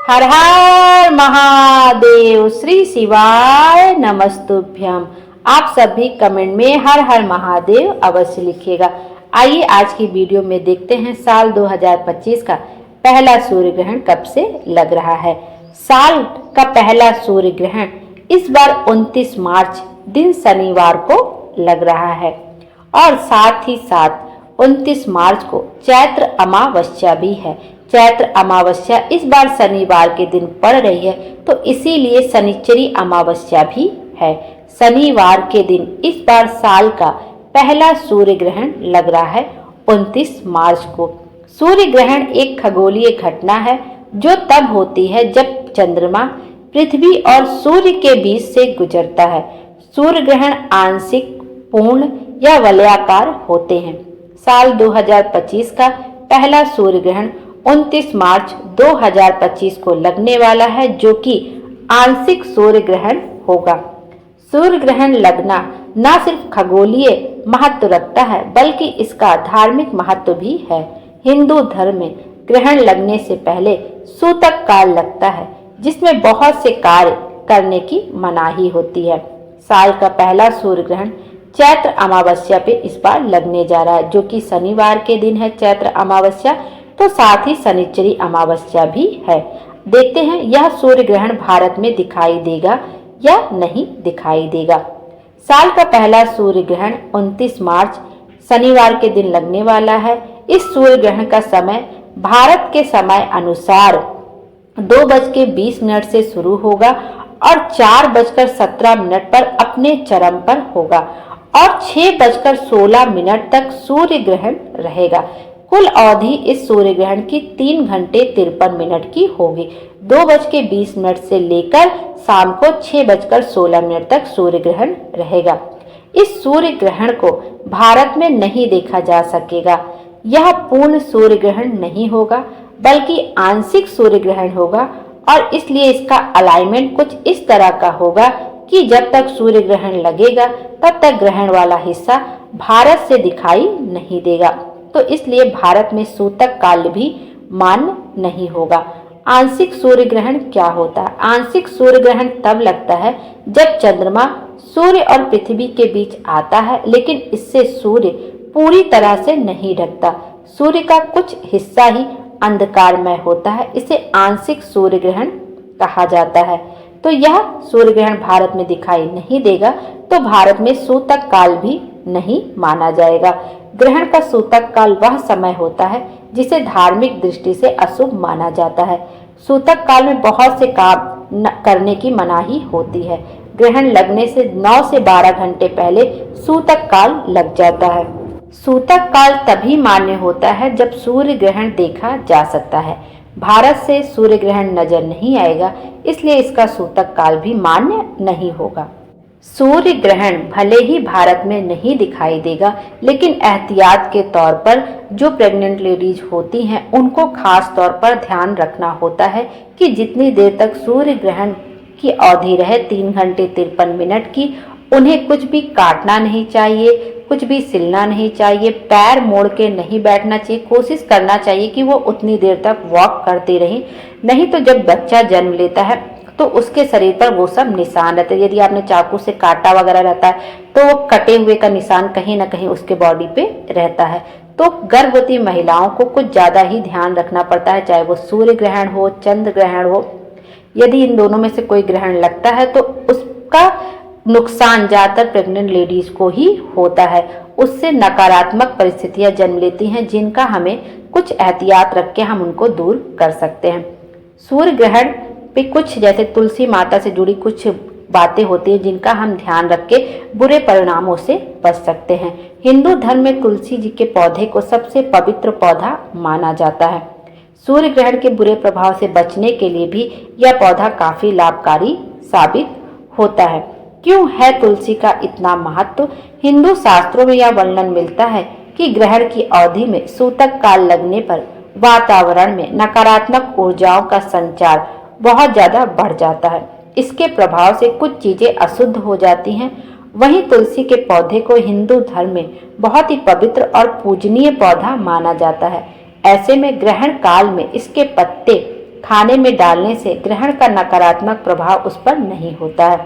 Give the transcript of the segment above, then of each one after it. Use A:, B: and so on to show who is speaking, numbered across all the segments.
A: हर हर महादेव। श्री शिवाय नमस्तुभ्यम। आप सभी कमेंट में हर हर महादेव अवश्य लिखिएगा। आइए आज की वीडियो में देखते हैं साल 2025 का पहला सूर्य ग्रहण कब से लग रहा है। साल का पहला सूर्य ग्रहण इस बार 29 मार्च दिन शनिवार को लग रहा है और साथ ही साथ 29 मार्च को चैत्र अमावस्या भी है। चैत्र अमावस्या इस बार शनिवार के दिन पड़ रही है, तो इसीलिए शनिचरी अमावस्या भी है। शनिवार के दिन इस बार साल का पहला सूर्य ग्रहण लग रहा है 29 मार्च को। सूर्य ग्रहण एक खगोलीय घटना है जो तब होती है जब चंद्रमा पृथ्वी और सूर्य के बीच से गुजरता है। सूर्य ग्रहण आंशिक, पूर्ण या वलयाकार होते हैं। साल 2025 का पहला सूर्य ग्रहण 29 मार्च 2025 को लगने वाला है, जो कि आंशिक सूर्य ग्रहण होगा। सूर्य ग्रहण लगना न सिर्फ खगोलीय महत्व रखता है, बल्कि इसका धार्मिक महत्व भी है। हिंदू धर्म में ग्रहण लगने से पहले सूतक काल लगता है, जिसमें बहुत से कार्य करने की मनाही होती है। साल का पहला सूर्य ग्रहण चैत्र अमावस्या पे इस बार लगने जा रहा है, जो कि शनिवार के दिन है चैत्र अमावस्या, तो साथ ही शनिचरी अमावस्या भी है। देखते हैं यह सूर्य ग्रहण भारत में दिखाई देगा या नहीं दिखाई देगा। साल का पहला सूर्य ग्रहण 29 मार्च शनिवार के दिन लगने वाला है। इस सूर्य ग्रहण का समय भारत के समय अनुसार 2:20 से शुरू होगा और 4:17 पर अपने चरम पर होगा और 6:16 तक सूर्य ग्रहण रहेगा। कुल अवधि इस सूर्य ग्रहण की 3 घंटे 53 मिनट की होगी। 2:20 से लेकर शाम को 6:16 तक सूर्य ग्रहण रहेगा। इस सूर्य ग्रहण को भारत में नहीं देखा जा सकेगा। यह पूर्ण सूर्य ग्रहण नहीं होगा, बल्कि आंशिक सूर्य ग्रहण होगा और इसलिए इसका अलाइनमेंट कुछ इस तरह का होगा कि जब तक सूर्य ग्रहण लगेगा तब तक ग्रहण वाला हिस्सा भारत से दिखाई नहीं देगा, तो इसलिए भारत में सूतक काल भी मान्य नहीं होगा। आंशिक सूर्य ग्रहण क्या होता है? आंशिक सूर्य ग्रहण तब लगता है जब चंद्रमा सूर्य और पृथ्वी के बीच आता है, लेकिन इससे सूर्य पूरी तरह से नहीं ढकता। सूर्य का कुछ हिस्सा ही अंधकारमय होता है। इसे आंशिक सूर्य ग्रहण कहा जाता है। तो यह सूर्य ग्रहण भारत में दिखाई नहीं देगा, तो भारत में सूतक काल भी नहीं माना जाएगा। ग्रहण का सूतक काल वह समय होता है जिसे धार्मिक दृष्टि से अशुभ माना जाता है। सूतक काल में बहुत से काम करने की मनाही होती है। ग्रहण लगने से 9 से 12 घंटे पहले सूतक काल लग जाता है। सूतक काल तभी मान्य होता है जब सूर्य ग्रहण देखा जा सकता है। भारत से सूर्य ग्रहण नजर नहीं आएगा, इसलिए इसका सूतक काल भी मान्य नहीं होगा। सूर्य ग्रहण भले ही भारत में नहीं दिखाई देगा, लेकिन एहतियात के तौर पर जो प्रेग्नेंट लेडीज होती हैं उनको खास तौर पर ध्यान रखना होता है कि जितनी देर तक सूर्य ग्रहण की अवधि रहे 3 घंटे 53 मिनट की, उन्हें कुछ भी काटना नहीं चाहिए, कुछ भी सिलना नहीं चाहिए, पैर मोड़ के नहीं बैठना चाहिए। कोशिश करना चाहिए कि वो उतनी देर तक वॉक करते रहें, नहीं तो जब बच्चा जन्म लेता है तो उसके शरीर पर वो सब निशान रहते हैं। यदि आपने चाकू से काटा वगैरह रहता है तो वो कटे हुए का निशान कहीं ना कहीं उसके बॉडी पे रहता है। तो गर्भवती महिलाओं को कुछ ज़्यादा ही ध्यान रखना पड़ता है, चाहे वो सूर्य ग्रहण हो, चंद्र ग्रहण हो। यदि इन दोनों में से कोई ग्रहण लगता है तो उसका नुकसान ज़्यादातर प्रेग्नेंट लेडीज को ही होता है। उससे नकारात्मक परिस्थितियां जन्म लेती हैं, जिनका हमें कुछ एहतियात रख के हम उनको दूर कर सकते हैं। सूर्य ग्रहण पे कुछ जैसे तुलसी माता से जुड़ी कुछ बातें होती हैं, जिनका हम ध्यान रख के बुरे परिणामों से बच सकते हैं। हिंदू धर्म में तुलसी जी के पौधे को सबसे पवित्र पौधा माना जाता है। सूर्य ग्रहण के बुरे प्रभाव से बचने के लिए भी यह पौधा काफी लाभकारी साबित होता है। क्यों है तुलसी का इतना महत्व? हिंदू शास्त्रों में यह वर्णन मिलता है कि ग्रहण की अवधि में सूतक काल लगने पर वातावरण में नकारात्मक ऊर्जाओं का संचार बहुत ज्यादा बढ़ जाता है। इसके प्रभाव से कुछ चीजें अशुद्ध हो जाती हैं। वहीं तुलसी के पौधे को हिंदू धर्म में बहुत ही पवित्र और पूजनीय पौधा माना जाता है। ऐसे में ग्रहण काल में इसके पत्ते खाने में डालने से ग्रहण का नकारात्मक प्रभाव उस पर नहीं होता है।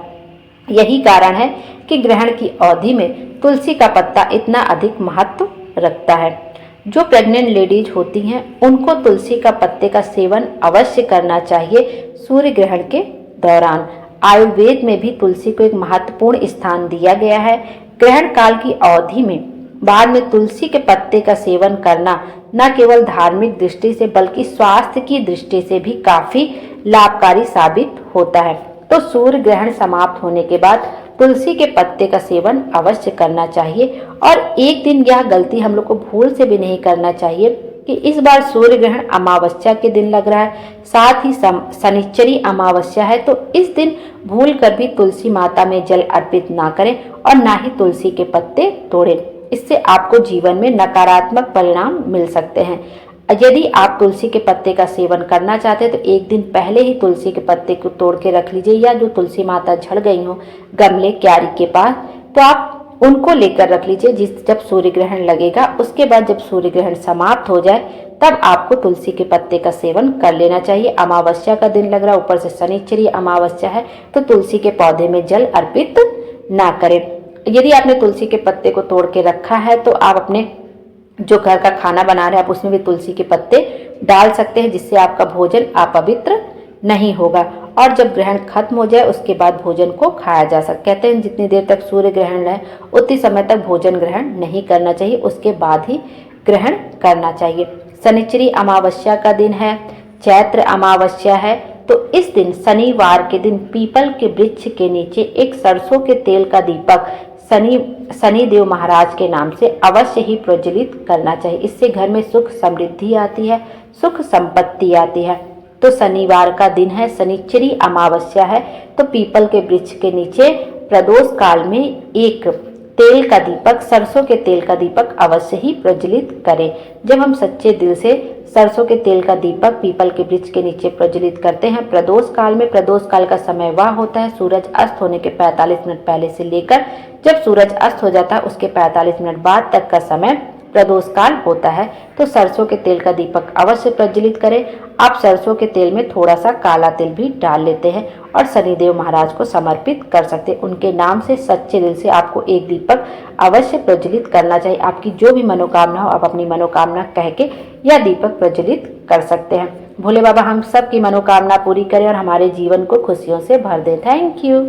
A: यही कारण है कि ग्रहण की अवधि में तुलसी का पत्ता इतना अधिक महत्व रखता है। जो प्रेग्नेंट लेडीज होती हैं उनको तुलसी का पत्ते का सेवन अवश्य करना चाहिए सूर्य ग्रहण के दौरान। आयुर्वेद में भी तुलसी को एक महत्वपूर्ण स्थान दिया गया है। ग्रहण काल की अवधि में बाद में तुलसी के पत्ते का सेवन करना न केवल धार्मिक दृष्टि से बल्कि स्वास्थ्य की दृष्टि से भी काफी लाभकारी साबित होता है। तो सूर्य ग्रहण समाप्त होने के बाद तुलसी के पत्ते का सेवन अवश्य करना चाहिए। और एक दिन यह गलती हम लोग को भूल से भी नहीं करना चाहिए कि इस बार सूर्य ग्रहण अमावस्या के दिन लग रहा है, साथ ही शनिश्चरी अमावस्या है, तो इस दिन भूल कर भी तुलसी माता में जल अर्पित ना करें और ना ही तुलसी के पत्ते तोड़ें। इससे आपको जीवन में नकारात्मक परिणाम मिल सकते हैं। यदि आप तुलसी के पत्ते का सेवन करना चाहते हैं तो एक दिन पहले ही तुलसी के पत्ते को तोड़ के रख लीजिए, या जो तुलसी माता झड़ गई हो गमले क्यारी के पास तो आप उनको लेकर रख लीजिए। जब सूर्य ग्रहण लगेगा उसके बाद जब सूर्य ग्रहण समाप्त हो जाए तब आपको तुलसी के पत्ते का सेवन कर लेना चाहिए। अमावस्या का दिन लग रहा है, ऊपर से शनिश्चरी अमावस्या है, तो तुलसी के पौधे में जल अर्पित ना करें। यदि आपने तुलसी के पत्ते को तोड़ के रखा है तो आप अपने जो घर का खाना बना रहे हैं आप उसमें भी तुलसी के पत्ते डाल सकते हैं, जिससे आपका भोजन अपवित्र नहीं होगा। और जब ग्रहण खत्म हो जाए उसके बाद भोजन को खाया जा सकता। कहते हैं जितनी देर तक सूर्य ग्रहण रहे उतनी समय तक भोजन ग्रहण नहीं करना चाहिए, उसके बाद ही ग्रहण करना चाहिए। शनिश्चरी अमावस्या का दिन है, चैत्र अमावस्या है, तो इस दिन शनिवार के दिन पीपल के वृक्ष के नीचे एक सरसों के तेल का दीपक शनिदेव महाराज के नाम से अवश्य ही प्रज्वलित करना चाहिए। इससे घर में सुख समृद्धि आती है, सुख संपत्ति आती है। तो शनिवार का दिन है, शनिश्चरी अमावस्या है, तो पीपल के वृक्ष के नीचे प्रदोष काल में एक तेल का दीपक, सरसों के तेल का दीपक अवश्य ही प्रज्वलित करें। जब हम सच्चे दिल से सरसों के तेल का दीपक पीपल के वृक्ष के नीचे प्रज्वलित करते हैं प्रदोष काल में, प्रदोष काल का समय वह होता है सूरज अस्त होने के 45 मिनट पहले से लेकर जब सूरज अस्त हो जाता है उसके 45 मिनट बाद तक का समय प्रदोष काल होता है। तो सरसों के तेल का दीपक अवश्य प्रज्वलित करें। आप सरसों के तेल में थोड़ा सा काला तिल भी डाल लेते हैं और शनिदेव महाराज को समर्पित कर सकते हैं। उनके नाम से सच्चे दिल से आपको एक दीपक अवश्य प्रज्वलित करना चाहिए। आपकी जो भी मनोकामना हो आप अपनी मनोकामना कह के यह दीपक प्रज्वलित कर सकते हैं। भोले बाबा हम सब की मनोकामना पूरी करें और हमारे जीवन को खुशियों से भर दें। Thank you.